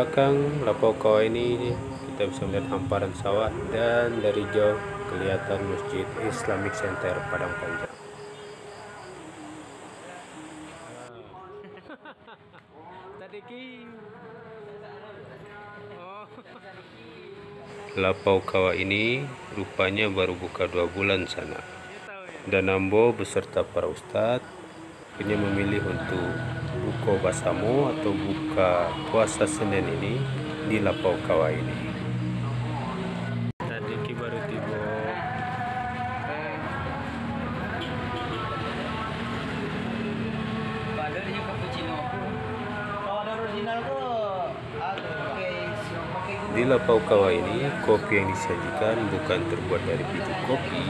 belakang Lapau Kawah ini kita bisa melihat hamparan sawah dan dari jauh kelihatan Masjid Islamic Center Padang Panjang. Lapau Kawah ini rupanya baru buka 2 bulan sana, dan Ambo beserta para ustadz punya memilih untuk buka basamo atau buka puasa Senin ini di Lapau Kawah ini. Tadi baru tiba. Padahal cappuccino. Kalau ada original tuh Di Lapau Kawah ini, kopi yang disajikan bukan terbuat dari biji kopi,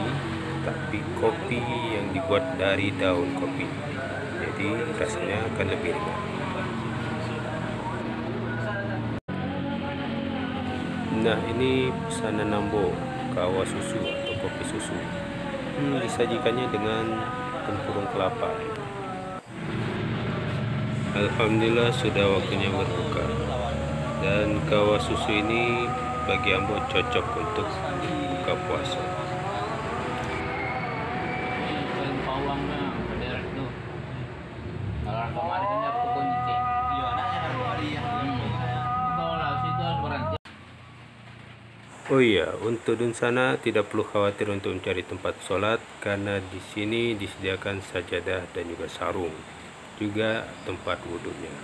tapi kopi yang dibuat dari daun kopi. Jadi rasanya akan lebih ringan. Nah, ini pesanan Ambo, kawah susu atau kopi susu. Disajikannya dengan tempurung kelapa. Alhamdulillah sudah waktunya berbuka. Dan kawah susu ini bagi Ambo cocok untuk buka puasa. Oh iya, untuk Dunsana tidak perlu khawatir untuk mencari tempat sholat karena di sini disediakan sajadah dan juga sarung, juga tempat wudhunya.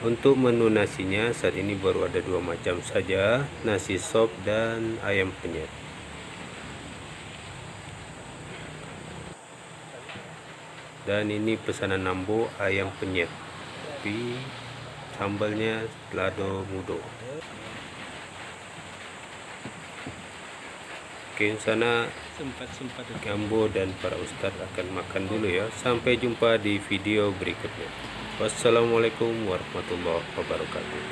Untuk menu nasinya saat ini baru ada 2 macam saja, nasi sop dan ayam penyet. Dan ini pesanan Ambo ayam penyet, tapi sambalnya lado mudo. Oke, sana Ambo dan para ustadz akan makan dulu ya. Sampai jumpa di video berikutnya. Wassalamualaikum warahmatullahi wabarakatuh.